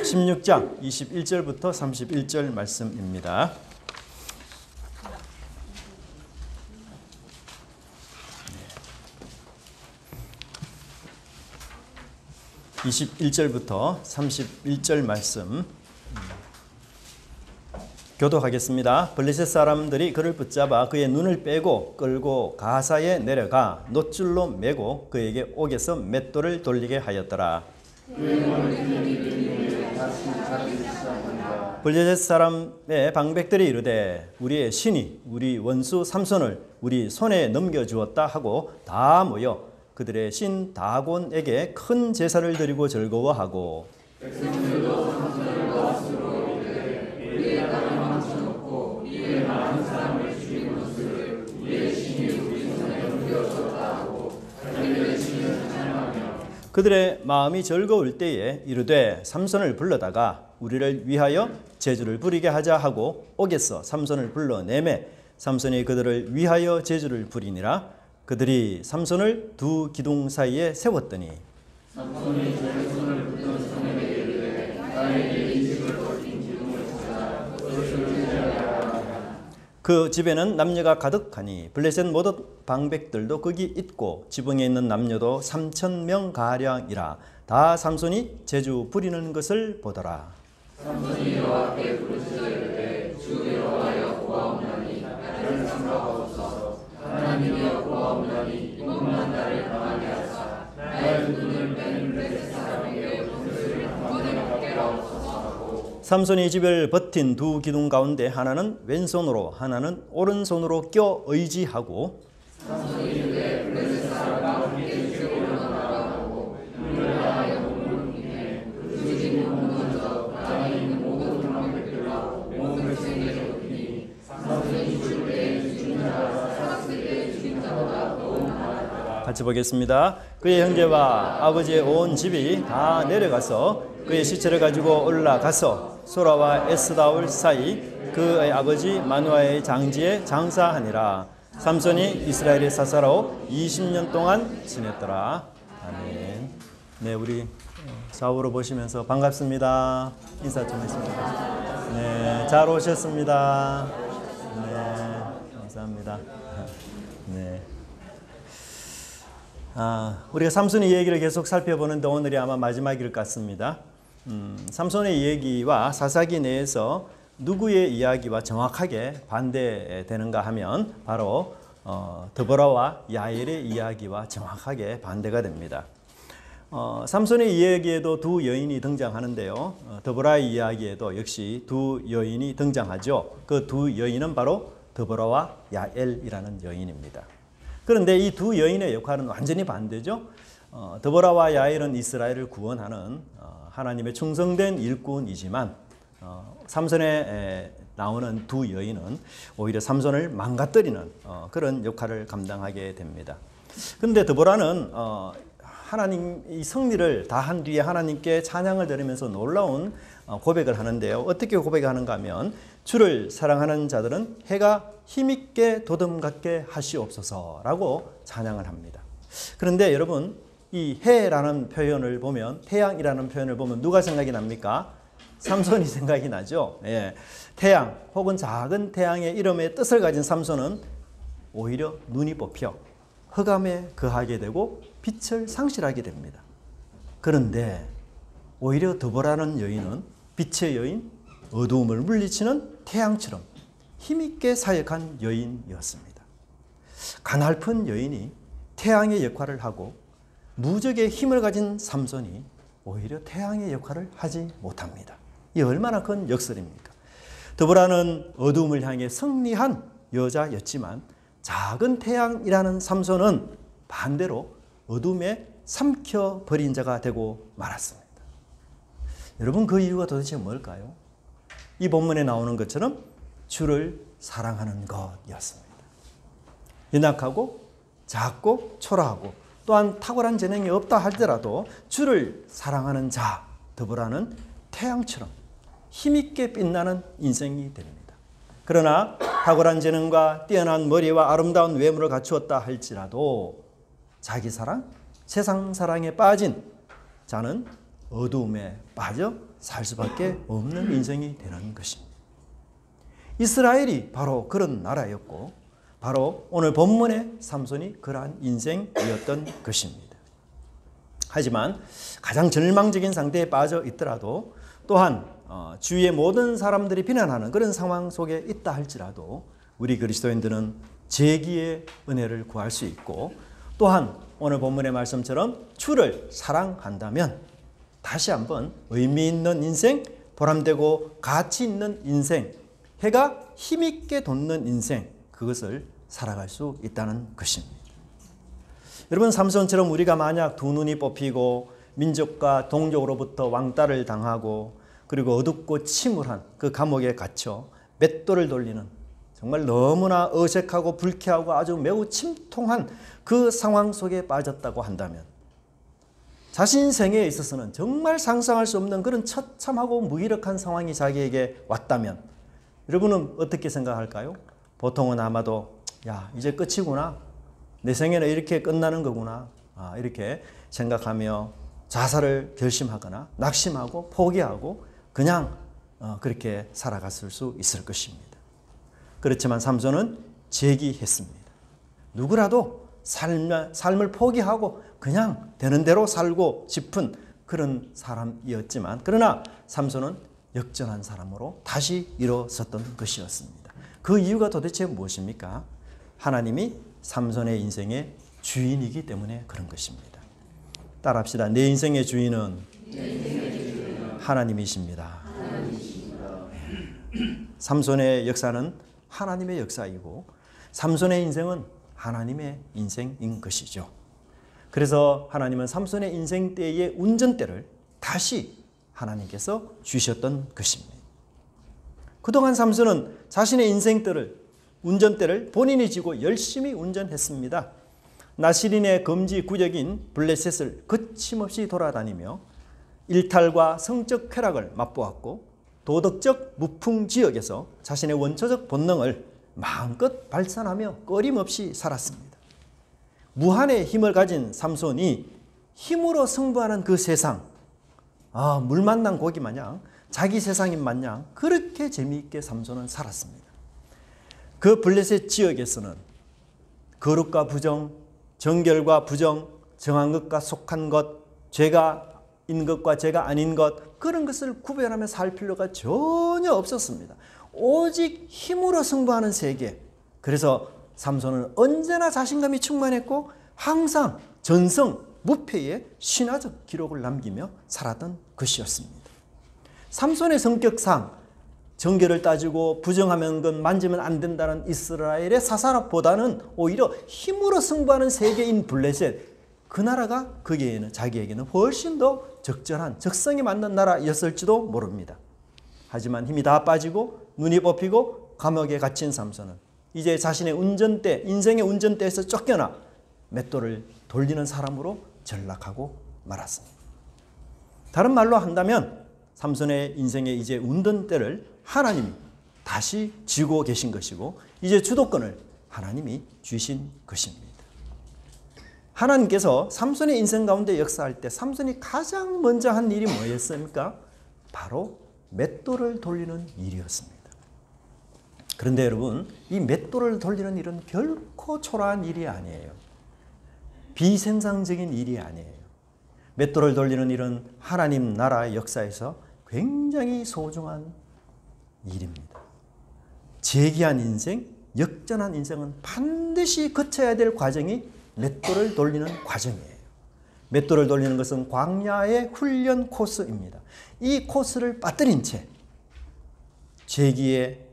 16장 21절부터 31절 말씀입니다. 21절부터 31절 말씀 교독하겠습니다. 블레셋 사람들이 그를 붙잡아 그의 눈을 빼고 끌고 가사에 내려가 놋줄로 매고 그에게 옥에서 맷돌을 돌리게 하였더라. 블레셋 사람의 방백들이 이르되 우리의 신이 우리 원수 삼손을 우리 손에 넘겨주었다 하고 다 모여 그들의 신 다곤에게 큰 제사를 드리고 즐거워하고 백성들도 삼손을 거스로 이르되 우리의 땅을 망쳐놓고 이에 많은 사람을 죽인 것을 우리의 신이 우리 손에 넘겨주었다 하고 자기들의 신을 찬양하며 그들의 마음이 즐거울 때에 이르되 삼손을 불러다가 우리를 위하여 제주를 부리게 하자 하고 옥에서 삼손을 불러내매 삼손이 그들을 위하여 제주를 부리니라. 그들이 삼손을 두 기둥 사이에 세웠더니 삼손이 자기 손을 붙든 사람에게 이르되 나에게 이 집을 버린 기둥을 찾아 그것을 제하라. 그 집에는 남녀가 가득하니 블레셋 모든 방백들도 거기 있고 지붕에 있는 남녀도 3,000명 가량이라. 다 삼손이 제주 부리는 것을 보더라. 삼손이 여호와께 부르짖어 이르되 주 여호와여 고하옵나니 나를 삼가옵소서. 하나님이여 고하옵나니 이것만 나를 강하게 하사 나의 눈을 빼는 블레셋 사람에게 옷을 한 번에 받게 하옵소서 하고 삼손이 집을 버틴 두 기둥 가운데 하나는 왼손으로 하나는 오른손으로 껴 의지하고 삼손이 이르되 블레셋 사람과 함께 지옥으로 나가고 눈을 다하여 몸을 휘내 그 집 먼저 땅에 있는 모든 방백들과 몸을 세게 줬으니 삼손이 죽을 때에 죽인 자와 살았을 때에 죽인 자보다 더욱 많았다. 같이 보겠습니다. 그의 형제와 아버지의 온 집이 다 내려가서 그의 시체를 가지고 올라가서 소라와 에스다올 사이 그의 아버지 마누아의 장지에 장사하니라. 삼손이 이스라엘의 사사로 20년 동안 지냈더라. 아멘. 네, 우리 좌우로 보시면서 반갑습니다. 인사 좀 했습니다. 네, 잘 오셨습니다. 네, 감사합니다. 네. 우리가 삼손의 얘기를 계속 살펴보는데 오늘이 아마 마지막일 것 같습니다. 삼손의 얘기와 사사기 내에서 누구의 이야기와 정확하게 반대되는가 하면 바로 드보라와 야엘의 이야기와 정확하게 반대가 됩니다. 삼손의 이야기에도 두 여인이 등장하는데요. 드보라의 이야기에도 역시 두 여인이 등장하죠. 그 두 여인은 바로 드보라와 야엘이라는 여인입니다. 그런데 이 두 여인의 역할은 완전히 반대죠. 드보라와 야엘은 이스라엘을 구원하는 하나님의 충성된 일꾼이지만 삼손에 나오는 두 여인은 오히려 삼손을 망가뜨리는 그런 역할을 감당하게 됩니다. 그런데 드보라는 하나님의 승리를 다한 뒤에 하나님께 찬양을 드리면서 놀라운 고백을 하는데요. 어떻게 고백하는가 하면 주를 사랑하는 자들은 해가 힘있게 도듬갑게 하시옵소서라고 찬양을 합니다. 그런데 여러분 이 해라는 표현을 보면 태양이라는 표현을 보면 누가 생각이 납니까? 삼손이 생각이 나죠. 예. 태양 혹은 작은 태양의 이름의 뜻을 가진 삼손은 오히려 눈이 뽑혀 흑암에 거하게 되고 빛을 상실하게 됩니다. 그런데 오히려 드보라는 여인은 빛의 여인, 어두움을 물리치는 태양처럼 힘있게 사역한 여인이었습니다. 가냘픈 여인이 태양의 역할을 하고 무적의 힘을 가진 삼손이 오히려 태양의 역할을 하지 못합니다. 이 얼마나 큰 역설입니까? 드보라는 어두움을 향해 승리한 여자였지만 작은 태양이라는 삼손은 반대로 어둠에 삼켜버린 자가 되고 말았습니다. 여러분 그 이유가 도대체 뭘까요? 이 본문에 나오는 것처럼 주를 사랑하는 것이었습니다. 연약하고 작고 초라하고 또한 탁월한 재능이 없다 할지라도 주를 사랑하는 자 드보라는 태양처럼 힘있게 빛나는 인생이 됩니다. 그러나 탁월한 재능과 뛰어난 머리와 아름다운 외모를 갖추었다 할지라도 자기 사랑, 세상 사랑에 빠진 자는 어두움에 빠져 살 수밖에 없는 인생이 되는 것입니다. 이스라엘이 바로 그런 나라였고 바로 오늘 본문의 삼손이 그러한 인생이었던 것입니다. 하지만 가장 절망적인 상태에 빠져 있더라도 또한 주위의 모든 사람들이 비난하는 그런 상황 속에 있다 할지라도 우리 그리스도인들은 재기의 은혜를 구할 수 있고 또한 오늘 본문의 말씀처럼 주를 사랑한다면 다시 한번 의미 있는 인생, 보람되고 가치 있는 인생, 해가 힘있게 돋는 인생, 그것을 살아갈 수 있다는 것입니다. 여러분, 삼손처럼 우리가 만약 두 눈이 뽑히고 민족과 동족으로부터 왕따를 당하고 그리고 어둡고 침울한 그 감옥에 갇혀 맷돌을 돌리는 정말 너무나 어색하고 불쾌하고 아주 매우 침통한 그 상황 속에 빠졌다고 한다면 자신 생애에 있어서는 정말 상상할 수 없는 그런 처참하고 무기력한 상황이 자기에게 왔다면 여러분은 어떻게 생각할까요? 보통은 아마도 야, 이제 끝이구나. 내 생애는 이렇게 끝나는 거구나. 이렇게 생각하며 자살을 결심하거나 낙심하고 포기하고 그냥 그렇게 살아갔을 수 있을 것입니다. 그렇지만 삼손은 재기했습니다. 누구라도 삶을 포기하고 그냥 되는 대로 살고 싶은 그런 사람이었지만 그러나 삼손은 역전한 사람으로 다시 일어섰던 것이었습니다. 그 이유가 도대체 무엇입니까? 하나님이 삼손의 인생의 주인이기 때문에 그런 것입니다. 따라합시다. 내 인생의 주인은 하나님이십니다. 삼손의 역사는 하나님의 역사이고 삼손의 인생은 하나님의 인생인 것이죠. 그래서 하나님은 삼손의 인생 때의 운전대를 다시 하나님께서 주셨던 것입니다. 그동안 삼손은 자신의 인생대를 운전대를 본인이 지고 열심히 운전했습니다. 나시린의 금지 구역인 블레셋을 거침없이 돌아다니며 일탈과 성적 쾌락을 맛보았고 도덕적 무풍 지역에서 자신의 원초적 본능을 마음껏 발산하며 꺼림없이 살았습니다. 무한의 힘을 가진 삼손이 힘으로 승부하는 그 세상, 물 만난 고기 마냥 자기 세상인 마냥 그렇게 재미있게 삼손은 살았습니다. 그 블레셋 지역에서는 거룩과 부정, 정결과 부정, 정한 것과 속한 것, 죄가 인 것과 죄가 아닌 것, 그런 것을 구별하며 살 필요가 전혀 없었습니다. 오직 힘으로 승부하는 세계. 그래서 삼손은 언제나 자신감이 충만했고 항상 전성, 무패의 신화적 기록을 남기며 살았던 것이었습니다. 삼손의 성격상 정결을 따지고 부정하면 건 만지면 안 된다는 이스라엘의 사사랍보다는 오히려 힘으로 승부하는 세계인 블레셋, 그 나라가 자기에게는 훨씬 더 적절한 적성에 맞는 나라였을지도 모릅니다. 하지만 힘이 다 빠지고 눈이 뽑히고 감옥에 갇힌 삼손은 이제 자신의 인생의 운전대에서 쫓겨나 맷돌을 돌리는 사람으로 전락하고 말았습니다. 다른 말로 한다면 삼손의 인생의 이제 운전대를 하나님이 다시 쥐고 계신 것이고 이제 주도권을 하나님이 주신 것입니다. 하나님께서 삼손의 인생 가운데 역사할 때 삼손이 가장 먼저 한 일이 뭐였습니까? 바로 맷돌을 돌리는 일이었습니다. 그런데 여러분, 이 맷돌을 돌리는 일은 결코 초라한 일이 아니에요. 비생산적인 일이 아니에요. 맷돌을 돌리는 일은 하나님 나라의 역사에서 굉장히 소중한 일입니다. 재기한 인생, 역전한 인생은 반드시 거쳐야 될 과정이 맷돌을 돌리는 과정이에요. 맷돌을 돌리는 것은 광야의 훈련 코스입니다. 이 코스를 빠뜨린 채 재기의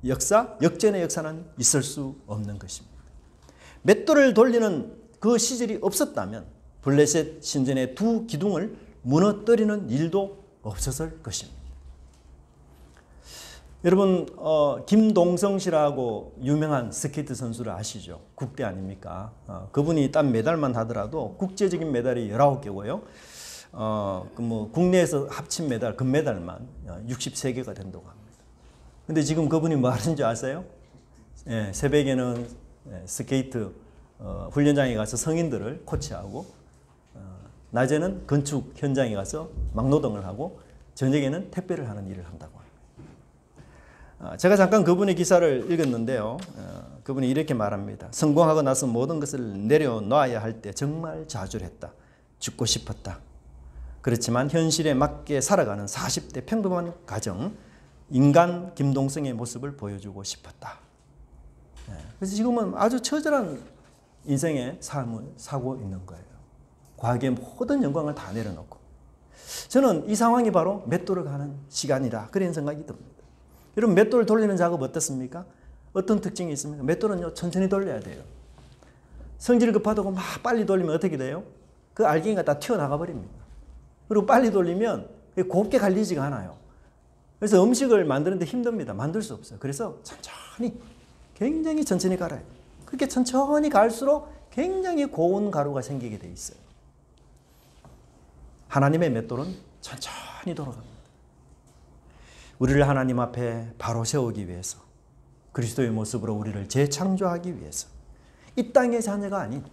역사, 역전의 역사는 있을 수 없는 것입니다. 맷돌을 돌리는 그 시절이 없었다면 블레셋 신전의 두 기둥을 무너뜨리는 일도 없었을 것입니다. 여러분, 김동성 씨라고 유명한 스케이트 선수를 아시죠? 국대 아닙니까? 그분이 딴 메달만 하더라도 국제적인 메달이 19개고요. 국내에서 합친 메달, 금메달만 63개가 된다고 합니다. 근데 지금 그분이 뭐 하는 줄 아세요? 새벽에는 스케이트 훈련장에 가서 성인들을 코치하고 낮에는 건축 현장에 가서 막노동을 하고 저녁에는 택배를 하는 일을 한다고 합니다. 제가 잠깐 그분의 기사를 읽었는데요. 그분이 이렇게 말합니다. 성공하고 나서 모든 것을 내려놔야 할 때 정말 좌절했다. 죽고 싶었다. 그렇지만 현실에 맞게 살아가는 40대 평범한 가정, 인간 김동성의 모습을 보여주고 싶었다. 그래서 지금은 아주 처절한 인생의 삶을 사고 있는 거예요. 과거의 모든 영광을 다 내려놓고. 저는 이 상황이 바로 맷돌을 가는 시간이다. 그런 생각이 듭니다. 여러분, 맷돌 돌리는 작업 어떻습니까? 어떤 특징이 있습니까? 맷돌은요, 천천히 돌려야 돼요. 성질 급하다고 막 빨리 돌리면 어떻게 돼요? 그 알갱이가 다 튀어나가 버립니다. 그리고 빨리 돌리면 곱게 갈리지가 않아요. 그래서 음식을 만드는데 힘듭니다. 만들 수 없어요. 그래서 천천히, 굉장히 천천히 갈아요. 그렇게 천천히 갈수록 굉장히 고운 가루가 생기게 돼 있어요. 하나님의 맷돌은 천천히 돌아갑니다. 우리를 하나님 앞에 바로 세우기 위해서, 그리스도의 모습으로 우리를 재창조하기 위해서, 이 땅의 자녀가 아닌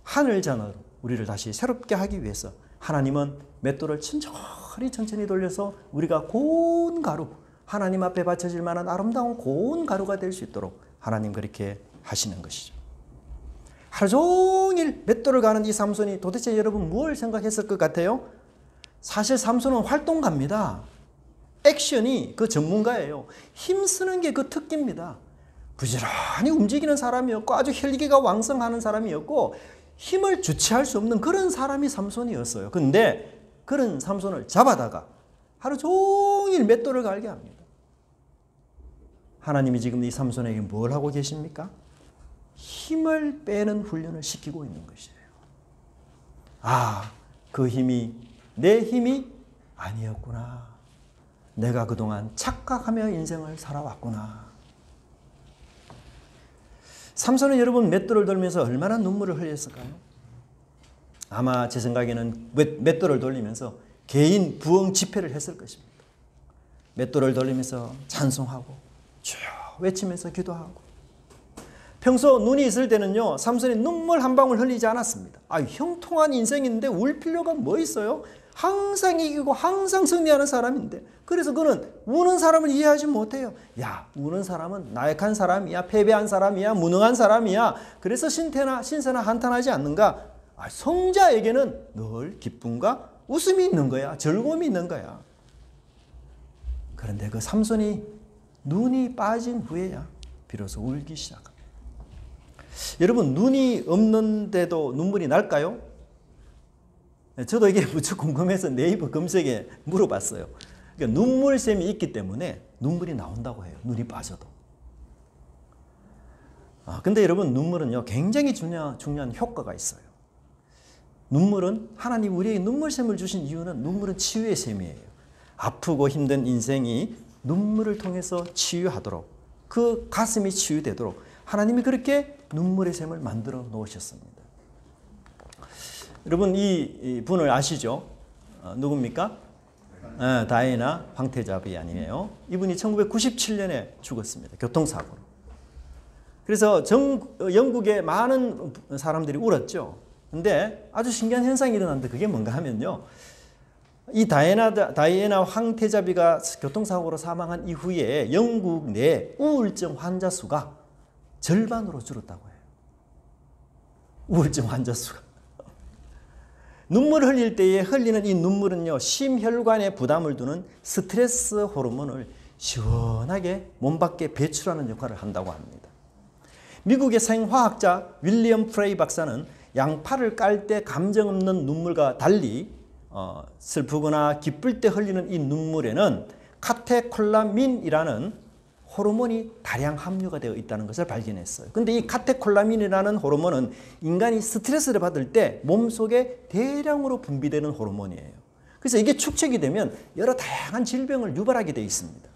하늘 자녀로 우리를 다시 새롭게 하기 위해서 하나님은 맷돌을 천천히 돌려서 우리가 고운 가루, 하나님 앞에 바쳐질 만한 아름다운 고운 가루가 될 수 있도록 하나님 그렇게 하시는 것이죠. 하루 종일 맷돌을 가는 이 삼손이 도대체 여러분 뭘 생각했을 것 같아요? 사실 삼손은 활동가입니다. 액션이 그 전문가예요. 힘쓰는 게 그 특기입니다. 부지런히 움직이는 사람이었고 아주 혈기가 왕성하는 사람이었고 힘을 주체할 수 없는 그런 사람이 삼손이었어요. 그런데 그런 삼손을 잡아다가 하루 종일 맷돌을 갈게 합니다. 하나님이 지금 이 삼손에게 뭘 하고 계십니까? 힘을 빼는 훈련을 시키고 있는 것이에요. 아, 그 힘이 내 힘이 아니었구나. 내가 그동안 착각하며 인생을 살아왔구나. 삼손은 여러분 맷돌을 돌면서 얼마나 눈물을 흘렸을까요? 아마 제 생각에는 맷돌을 돌리면서 개인 부흥 집회를 했을 것입니다. 맷돌을 돌리면서 찬송하고 주여 외치면서 기도하고. 평소 눈이 있을 때는요, 삼손이 눈물 한 방울 흘리지 않았습니다. 형통한 인생인데 울 필요가 뭐 있어요? 항상 이기고 항상 승리하는 사람인데. 그래서 그는 우는 사람을 이해하지 못해요. 야, 우는 사람은 나약한 사람이야, 패배한 사람이야, 무능한 사람이야. 그래서 신세나 한탄하지 않는가? 성자에게는 늘 기쁨과 웃음이 있는 거야. 즐거움이 있는 거야. 그런데 그 삼손이 눈이 빠진 후에야 비로소 울기 시작합니다. 여러분, 눈이 없는데도 눈물이 날까요? 저도 이게 무척 궁금해서 네이버 검색에 물어봤어요. 그러니까 눈물샘이 있기 때문에 눈물이 나온다고 해요. 눈이 빠져도. 근데 여러분, 눈물은요, 굉장히 중요한 효과가 있어요. 눈물은 하나님 우리에게 눈물샘을 주신 이유는 눈물은 치유의 샘이에요. 아프고 힘든 인생이 눈물을 통해서 치유하도록, 그 가슴이 치유되도록 하나님이 그렇게 눈물의 샘을 만들어 놓으셨습니다. 여러분, 이 분을 아시죠? 누굽니까? 다이애나 황태자비 아니에요. 이분이 1997년에 죽었습니다. 교통사고로. 그래서 영국의 많은 사람들이 울었죠. 근데 아주 신기한 현상이 일어났는데 그게 뭔가 하면요, 이 다이애나 황태자비가 교통사고로 사망한 이후에 영국 내 우울증 환자 수가 절반으로 줄었다고 해요. 우울증 환자 수가. 눈물을 흘릴 때에 흘리는 이 눈물은요, 심혈관에 부담을 두는 스트레스 호르몬을 시원하게 몸 밖에 배출하는 역할을 한다고 합니다. 미국의 생화학자 윌리엄 프레이 박사는 양파를 깔 때 감정 없는 눈물과 달리 슬프거나 기쁠 때 흘리는 이 눈물에는 카테콜라민이라는 호르몬이 다량 함유가 되어 있다는 것을 발견했어요. 근데 이 카테콜라민이라는 호르몬은 인간이 스트레스를 받을 때 몸속에 대량으로 분비되는 호르몬이에요. 그래서 이게 축적이 되면 여러 다양한 질병을 유발하게 되어 있습니다.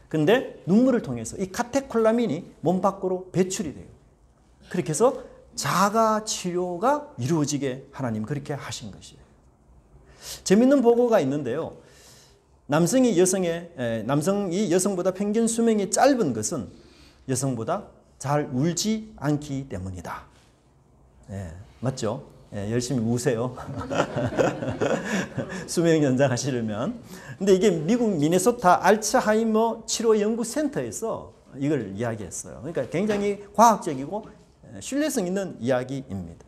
근데 눈물을 통해서 이 카테콜라민이 몸 밖으로 배출이 돼요. 그렇게 해서 자가 치료가 이루어지게 하나님 그렇게 하신 것이에요. 재밌는 보고가 있는데요. 남성이 여성보다 평균 수명이 짧은 것은 여성보다 잘 울지 않기 때문이다. 네, 맞죠? 예, 열심히 우세요. 수명 연장하시려면. 근데 이게 미국 미네소타 알츠하이머 치료 연구센터에서 이걸 이야기했어요. 그러니까 굉장히 과학적이고 신뢰성 있는 이야기입니다.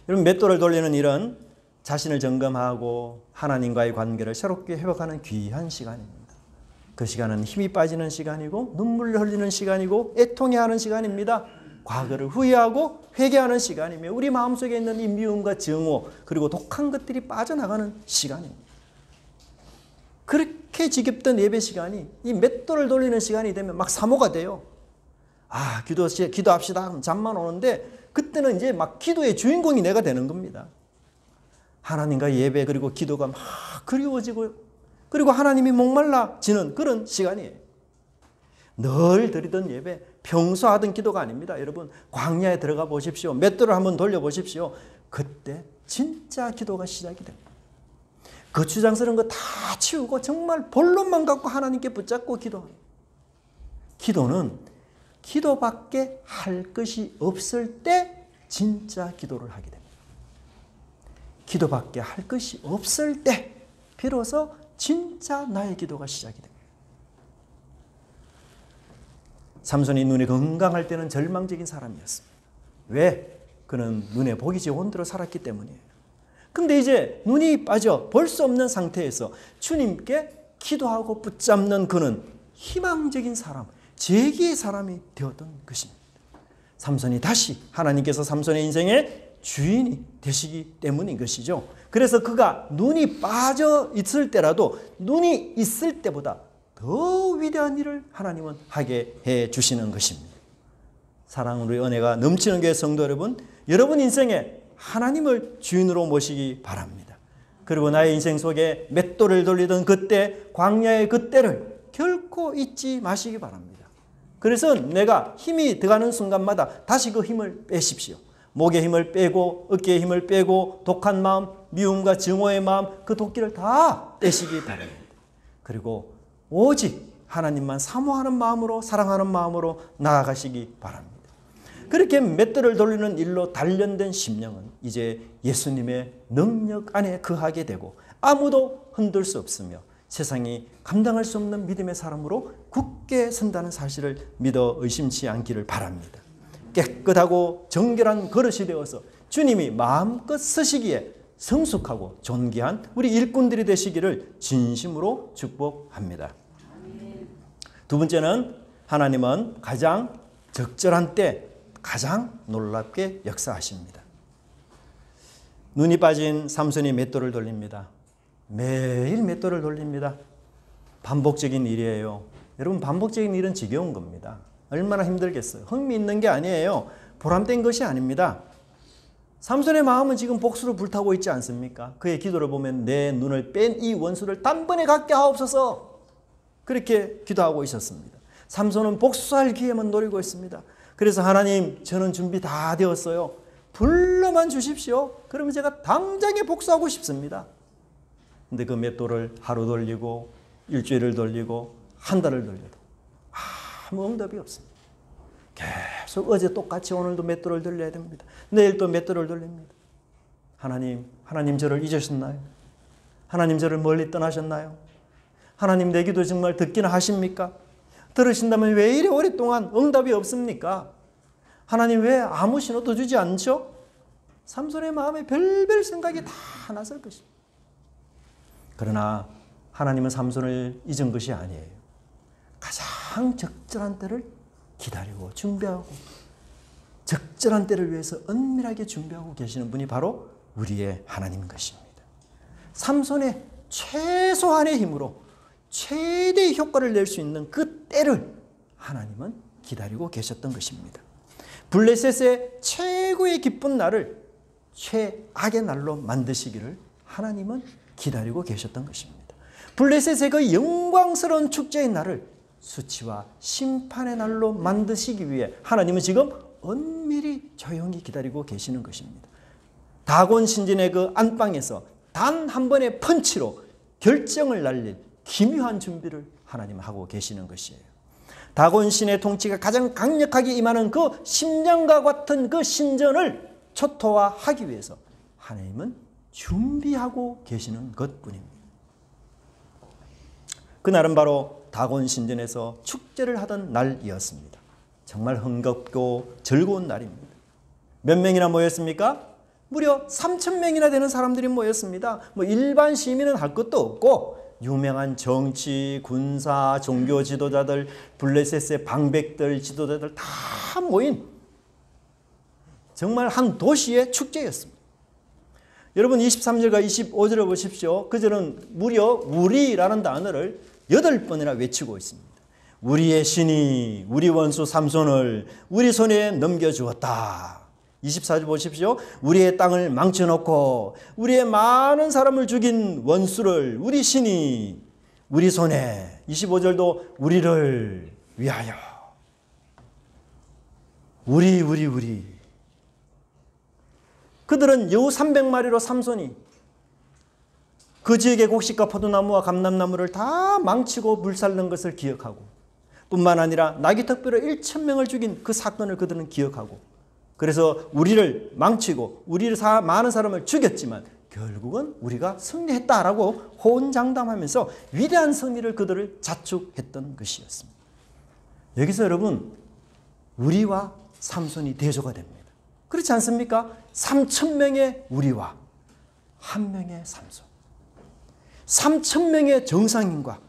여러분, 맷돌을 돌리는 일은 자신을 점검하고 하나님과의 관계를 새롭게 회복하는 귀한 시간입니다. 그 시간은 힘이 빠지는 시간이고 눈물을 흘리는 시간이고 애통해하는 시간입니다. 과거를 후회하고 회개하는 시간이며 우리 마음속에 있는 이 미움과 증오 그리고 독한 것들이 빠져나가는 시간입니다. 그렇게 지겹던 예배 시간이 이 맷돌을 돌리는 시간이 되면 막 사모가 돼요. 아, 기도합시다 하면 잠만 오는데 그때는 이제 막 기도의 주인공이 내가 되는 겁니다. 하나님과 예배 그리고 기도가 막 그리워지고 그리고 하나님이 목말라지는 그런 시간이에요. 늘 드리던 예배, 평소 하던 기도가 아닙니다. 여러분, 광야에 들어가 보십시오. 맷돌을 한번 돌려보십시오. 그때 진짜 기도가 시작이 됩니다. 거추장스러운 거 다 치우고 정말 본론만 갖고 하나님께 붙잡고 기도합니다. 기도는 기도밖에 할 것이 없을 때 진짜 기도를 하게 됩니다. 기도밖에 할 것이 없을 때 비로소 진짜 나의 기도가 시작이 됩니다. 삼손이 눈이 건강할 때는 절망적인 사람이었습니다. 왜? 그는 눈에 보기 좋은 대로 살았기 때문이에요. 근데 이제 눈이 빠져 볼 수 없는 상태에서 주님께 기도하고 붙잡는 그는 희망적인 사람, 재기의 사람이 되었던 것입니다. 삼손이 다시 하나님께서 삼손의 인생의 주인이 되시기 때문인 것이죠. 그래서 그가 눈이 빠져 있을 때라도 눈이 있을 때보다 더 위대한 일을 하나님은 하게 해 주시는 것입니다. 사랑으로의 은혜가 넘치는 교회 성도 여러분, 여러분 인생에 하나님을 주인으로 모시기 바랍니다. 그리고 나의 인생 속에 맷돌을 돌리던 그때, 광야의 그때를 결코 잊지 마시기 바랍니다. 그래서 내가 힘이 들어가는 순간마다 다시 그 힘을 빼십시오. 목의 힘을 빼고 어깨의 힘을 빼고 독한 마음, 미움과 증오의 마음, 그 도끼를 다 떼시기 바랍니다. 그리고 오직 하나님만 사모하는 마음으로, 사랑하는 마음으로 나아가시기 바랍니다. 그렇게 맷돌을 돌리는 일로 단련된 심령은 이제 예수님의 능력 안에 거하게 되고 아무도 흔들 수 없으며 세상이 감당할 수 없는 믿음의 사람으로 굳게 선다는 사실을 믿어 의심치 않기를 바랍니다. 깨끗하고 정결한 그릇이 되어서 주님이 마음껏 쓰시기에 성숙하고 존귀한 우리 일꾼들이 되시기를 진심으로 축복합니다. 두 번째는 하나님은 가장 적절한 때 가장 놀랍게 역사하십니다. 눈이 빠진 삼손이 맷돌을 돌립니다. 매일 맷돌을 돌립니다. 반복적인 일이에요. 여러분, 반복적인 일은 지겨운 겁니다. 얼마나 힘들겠어요. 흥미 있는 게 아니에요. 보람된 것이 아닙니다. 삼손의 마음은 지금 복수로 불타고 있지 않습니까? 그의 기도를 보면 내 눈을 뺀 이 원수를 단번에 갖게 하옵소서, 그렇게 기도하고 있었습니다. 삼손은 복수할 기회만 노리고 있습니다. 그래서 하나님, 저는 준비 다 되었어요. 불러만 주십시오. 그러면 제가 당장에 복수하고 싶습니다. 근데 그 맷돌을 하루 돌리고 일주일을 돌리고 한 달을 돌려도 아무 응답이 없습니다. 계속 어제 똑같이 오늘도 맷돌을 돌려야 됩니다. 내일 또 맷돌을 돌립니다. 하나님 저를 잊으셨나요? 하나님 저를 멀리 떠나셨나요? 하나님 내 기도 정말 듣기나 하십니까? 들으신다면 왜 이리 오랫동안 응답이 없습니까? 하나님 왜 아무 신호도 주지 않죠? 삼손의 마음에 별별 생각이 다 났을 것입니다. 그러나 하나님은 삼손을 잊은 것이 아니에요. 가장 적절한 때를 기다리고 준비하고 적절한 때를 위해서 은밀하게 준비하고 계시는 분이 바로 우리의 하나님인 것입니다. 삼손의 최소한의 힘으로 최대의 효과를 낼 수 있는 그 때를 하나님은 기다리고 계셨던 것입니다. 블레셋의 최고의 기쁜 날을 최악의 날로 만드시기를 하나님은 기다리고 계셨던 것입니다. 블레셋의 그 영광스러운 축제의 날을 수치와 심판의 날로 만드시기 위해 하나님은 지금 은밀히 조용히 기다리고 계시는 것입니다. 다곤 신진의 그 안방에서 단 한 번의 펀치로 결정을 날릴 기묘한 준비를 하나님은 하고 계시는 것이에요. 다곤 신의 통치가 가장 강력하게 임하는 그 심장과 같은 그 신전을 초토화하기 위해서 하나님은 준비하고 계시는 것뿐입니다. 그날은 바로 다곤 신전에서 축제를 하던 날이었습니다. 정말 흥겹고 즐거운 날입니다. 몇 명이나 모였습니까? 무려 3,000명이나 되는 사람들이 모였습니다. 일반 시민은 할 것도 없고 유명한 정치, 군사, 종교 지도자들, 블레셋의 방백들, 지도자들 다 모인 정말 한 도시의 축제였습니다. 여러분 23절과 25절을 보십시오. 그절은 무려 우리라는 단어를 8번이나 외치고 있습니다. 우리의 신이 우리 원수 삼손을 우리 손에 넘겨주었다. 24절 보십시오. 우리의 땅을 망쳐놓고 우리의 많은 사람을 죽인 원수를 우리 신이 우리 손에 25절도 우리를 위하여 우리 그들은 여우 300마리로 삼손이 그 지역의 곡식과 포도나무와 감람나무를 다 망치고 불살른 것을 기억하고 뿐만 아니라 나귀특별로 1,000명을 죽인 그 사건을 그들은 기억하고 그래서 우리를 망치고 많은 사람을 죽였지만 결국은 우리가 승리했다라고 호언장담하면서 위대한 승리를 그들을 자축했던 것이었습니다. 여기서 여러분 우리와 삼손이 대조가 됩니다. 그렇지 않습니까? 3,000명의 우리와 1명의 삼손, 3,000명의 정상인과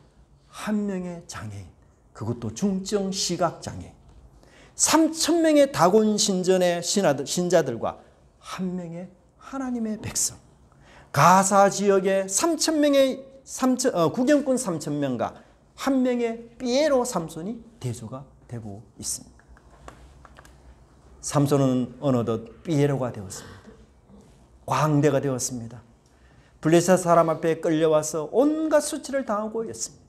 1명의 장애인, 그것도 중증 시각장애인, 3,000명의 다곤 신전의 신자들과 1명의 하나님의 백성, 가사 지역의 3,000명의 구경꾼 3,000명과 1명의 피에로 삼손이 대조가 되고 있습니다. 삼손은 어느덧 피에로가 되었습니다. 광대가 되었습니다. 블레셋 사람 앞에 끌려와서 온갖 수치를 당하고 있습니다.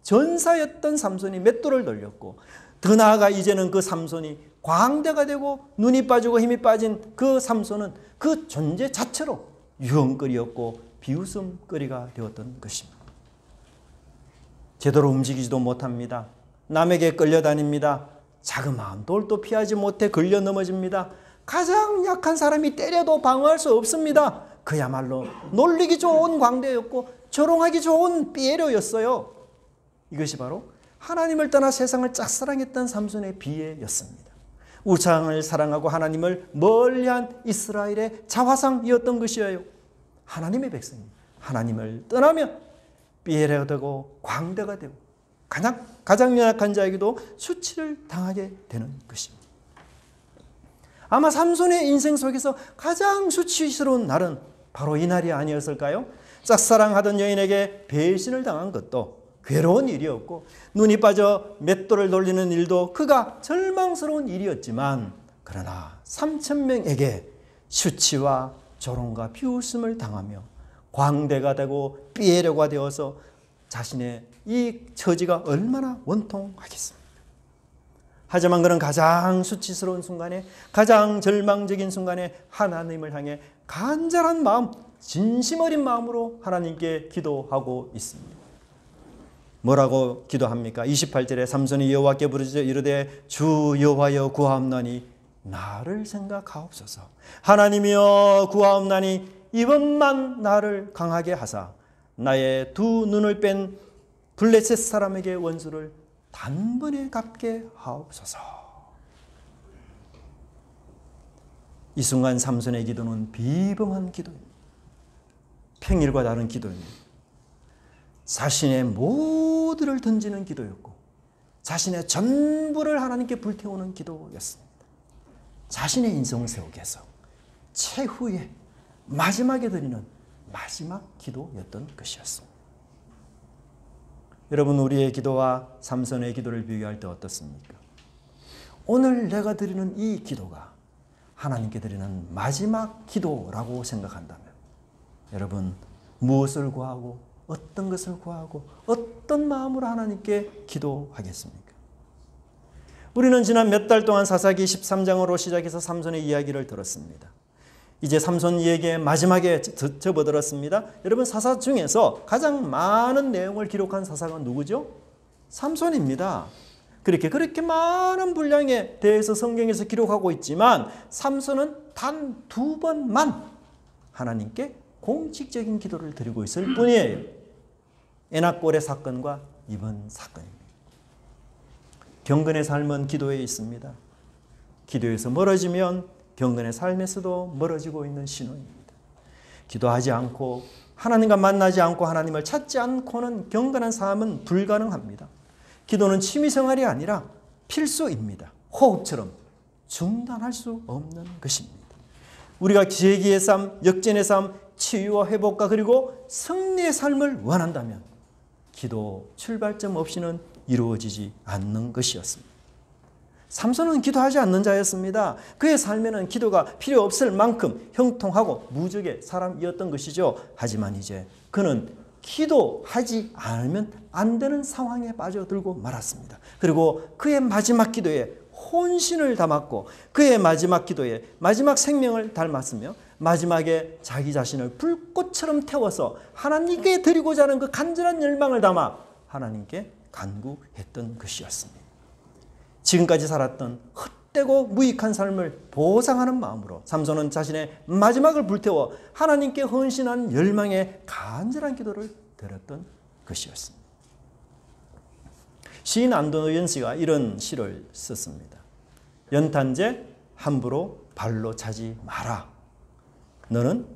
전사였던 삼손이 맷돌을 돌렸고 더 나아가 이제는 그 삼손이 광대가 되고 눈이 빠지고 힘이 빠진 그 삼손은 그 존재 자체로 유흥거리였고 비웃음거리가 되었던 것입니다. 제대로 움직이지도 못합니다. 남에게 끌려다닙니다. 자그마한 돌도 피하지 못해 걸려 넘어집니다. 가장 약한 사람이 때려도 방어할 수 없습니다. 그야말로 놀리기 좋은 광대였고 조롱하기 좋은 피에로였어요. 이것이 바로 하나님을 떠나 세상을 짝사랑했던 삼손의 비애였습니다. 우상을 사랑하고 하나님을 멀리한 이스라엘의 자화상이었던 것이에요. 하나님의 백성이 하나님을 떠나면 피에로가 되고 광대가 되고 가장 연약한 자에게도 수치를 당하게 되는 것입니다. 아마 삼손의 인생 속에서 가장 수치스러운 날은 바로 이 날이 아니었을까요? 짝사랑하던 여인에게 배신을 당한 것도 괴로운 일이었고 눈이 빠져 맷돌을 돌리는 일도 그가 절망스러운 일이었지만 그러나 3,000명에게 수치와 조롱과 비웃음을 당하며 광대가 되고 피에로가 되어서 자신의 이 처지가 얼마나 원통하겠습니까? 하지만 그는 가장 수치스러운 순간에 가장 절망적인 순간에 하나님을 향해 간절한 마음, 진심 어린 마음으로 하나님께 기도하고 있습니다. 뭐라고 기도합니까? 28절에 삼손이 여호와께 부르짖어 이르되 주 여호와여 구하옵나니 나를 생각하옵소서. 하나님이여 구하옵나니 이번만 나를 강하게 하사 나의 두 눈을 뺀 블레셋 사람에게 원수를 단번에 갚게 하옵소서. 이 순간 삼손의 기도는 비범한 기도입니다. 평일과 다른 기도입니다. 자신의 모두를 던지는 기도였고 자신의 전부를 하나님께 불태우는 기도였습니다. 자신의 인생을 세우기 위해서 최후의 마지막에 드리는 마지막 기도였던 것이었습니다. 여러분 우리의 기도와 삼손의 기도를 비교할 때 어떻습니까? 오늘 내가 드리는 이 기도가 하나님께 드리는 마지막 기도라고 생각한다면 여러분 무엇을 구하고 어떤 것을 구하고 어떤 마음으로 하나님께 기도하겠습니까? 우리는 지난 몇 달 동안 사사기 13장으로 시작해서 삼손의 이야기를 들었습니다. 이제 삼손 이야기의 마지막에 접어들었습니다. 여러분 사사 중에서 가장 많은 내용을 기록한 사사가 누구죠? 삼손입니다. 그렇게 많은 분량에 대해서 성경에서 기록하고 있지만 삼손은 단 2번만 하나님께 공식적인 기도를 드리고 있을 뿐이에요. 에나골의 사건과 이번 사건입니다. 경건의 삶은 기도에 있습니다. 기도에서 멀어지면 경건의 삶에서도 멀어지고 있는 신호입니다. 기도하지 않고 하나님과 만나지 않고 하나님을 찾지 않고는 경건한 삶은 불가능합니다. 기도는 취미생활이 아니라 필수입니다. 호흡처럼 중단할 수 없는 것입니다. 우리가 재기의 삶, 역전의 삶, 치유와 회복과 그리고 승리의 삶을 원한다면 기도 출발점 없이는 이루어지지 않는 것이었습니다. 삼손은 기도하지 않는 자였습니다. 그의 삶에는 기도가 필요 없을 만큼 형통하고 무적의 사람이었던 것이죠. 하지만 이제 그는 기도하지 않으면 안 되는 상황에 빠져들고 말았습니다. 그리고 그의 마지막 기도에 혼신을 담았고 그의 마지막 기도에 마지막 생명을 닮았으며 마지막에 자기 자신을 불꽃처럼 태워서 하나님께 드리고자 하는 그 간절한 열망을 담아 하나님께 간구했던 것이었습니다. 지금까지 살았던 헛되고 무익한 삶을 보상하는 마음으로 삼손은 자신의 마지막을 불태워 하나님께 헌신한 열망의 간절한 기도를 드렸던 것이었습니다. 시인 안도현 씨가 이런 시를 썼습니다. 연탄재 함부로 발로 차지 마라. 너는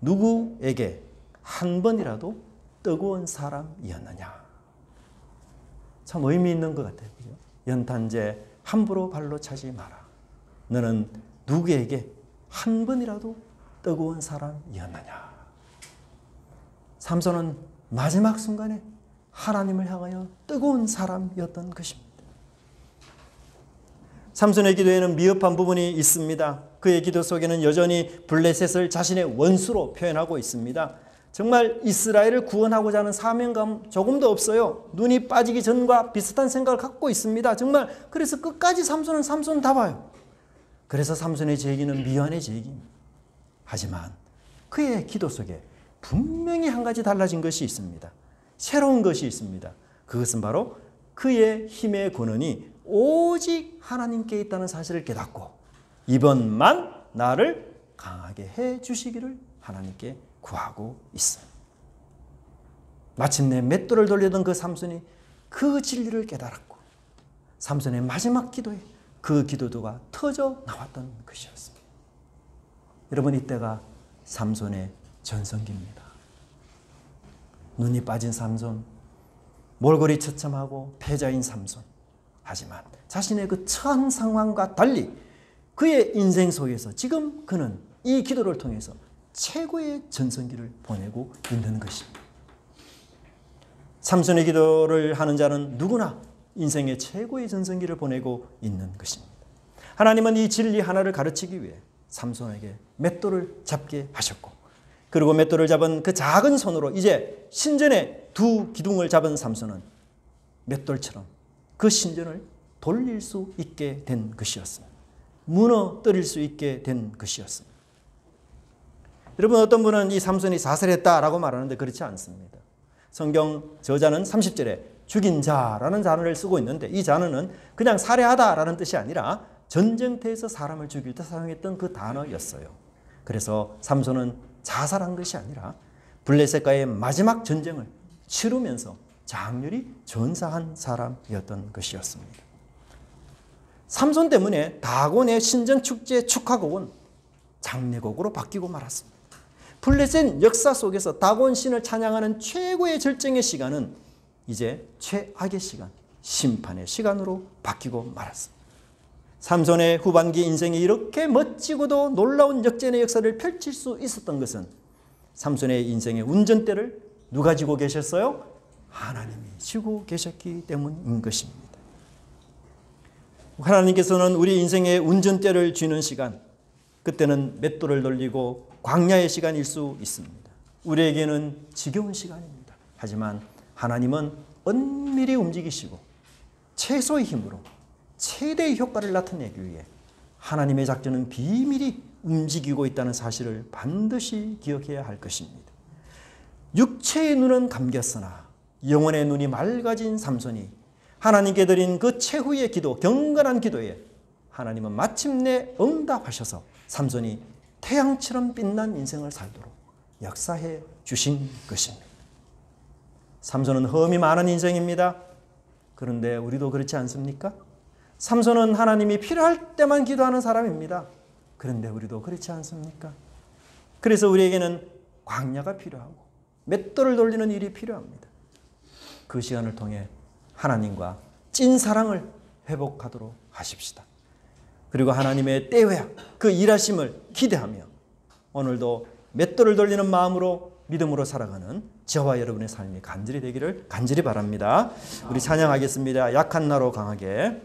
누구에게 한 번이라도 뜨거운 사람이었느냐. 참 의미 있는 것 같아요. 그죠? 연탄재 함부로 발로 차지 마라. 너는 누구에게 한 번이라도 뜨거운 사람이었느냐. 삼손은 마지막 순간에 하나님을 향하여 뜨거운 사람이었던 것입니다. 삼손의 기도에는 미흡한 부분이 있습니다. 그의 기도 속에는 여전히 블레셋을 자신의 원수로 표현하고 있습니다. 정말 이스라엘을 구원하고자 하는 사명감 조금도 없어요. 눈이 빠지기 전과 비슷한 생각을 갖고 있습니다. 정말 그래서 끝까지 삼손은 답아요. 그래서 삼손의 제기는 미완의 제기입니다. 하지만 그의 기도 속에 분명히 한 가지 달라진 것이 있습니다. 새로운 것이 있습니다. 그것은 바로 그의 힘의 근원이 오직 하나님께 있다는 사실을 깨닫고 이번만 나를 강하게 해 주시기를 하나님께 구하고 있어요. 마침내 맷돌을 돌리던 그 삼손이 그 진리를 깨달았고 삼손의 마지막 기도에 그 기도도가 터져 나왔던 것이었습니다. 여러분, 이때가 삼손의 전성기입니다. 눈이 빠진 삼손, 몰골이 처참하고 패자인 삼손. 하지만 자신의 그 처한 상황과 달리 그의 인생 속에서 지금 그는 이 기도를 통해서 최고의 전성기를 보내고 있는 것입니다. 삼손의 기도를 하는 자는 누구나 인생의 최고의 전성기를 보내고 있는 것입니다. 하나님은 이 진리 하나를 가르치기 위해 삼손에게 맷돌을 잡게 하셨고 그리고 맷돌을 잡은 그 작은 손으로 이제 신전의 두 기둥을 잡은 삼손은 맷돌처럼 그 신전을 돌릴 수 있게 된 것이었습니다. 무너뜨릴 수 있게 된 것이었습니다. 여러분, 어떤 분은 이 삼손이 자살했다라고 말하는데 그렇지 않습니다. 성경 저자는 30절에 죽인 자라는 단어를 쓰고 있는데 이 단어는 그냥 살해하다라는 뜻이 아니라 전쟁터에서 사람을 죽일 때 사용했던 그 단어였어요. 그래서 삼손은 자살한 것이 아니라 블레셋과의 마지막 전쟁을 치르면서 장렬히 전사한 사람이었던 것이었습니다. 삼손 때문에 다곤의 신전 축제 축하곡은 장례곡으로 바뀌고 말았습니다. 블레셋 역사 속에서 다곤 신을 찬양하는 최고의 절정의 시간은 이제 최악의 시간, 심판의 시간으로 바뀌고 말았습니다. 삼손의 후반기 인생이 이렇게 멋지고도 놀라운 역전의 역사를 펼칠 수 있었던 것은 삼손의 인생의 운전대를 누가 쥐고 계셨어요? 하나님이 쥐고 계셨기 때문인 것입니다. 하나님께서는 우리 인생의 운전대를 쥐는 시간, 그때는 맷돌을 돌리고 광야의 시간일 수 있습니다. 우리에게는 지겨운 시간입니다. 하지만 하나님은 은밀히 움직이시고 최소의 힘으로 최대의 효과를 나타내기 위해 하나님의 작전은 비밀히 움직이고 있다는 사실을 반드시 기억해야 할 것입니다. 육체의 눈은 감겼으나 영혼의 눈이 맑아진 삼손이 하나님께 드린 그 최후의 기도, 경건한 기도에 하나님은 마침내 응답하셔서 삼손이 태양처럼 빛난 인생을 살도록 역사해 주신 것입니다. 삼손은 험이 많은 인생입니다. 그런데 우리도 그렇지 않습니까? 삼손은 하나님이 필요할 때만 기도하는 사람입니다. 그런데 우리도 그렇지 않습니까? 그래서 우리에게는 광야가 필요하고 맷돌을 돌리는 일이 필요합니다. 그 시간을 통해 하나님과 찐 사랑을 회복하도록 하십시다. 그리고 하나님의 때와 그 일하심을 기대하며 오늘도 맷돌을 돌리는 마음으로 믿음으로 살아가는 저와 여러분의 삶이 간절히 되기를 간절히 바랍니다. 우리 찬양하겠습니다. 약한 나로 강하게.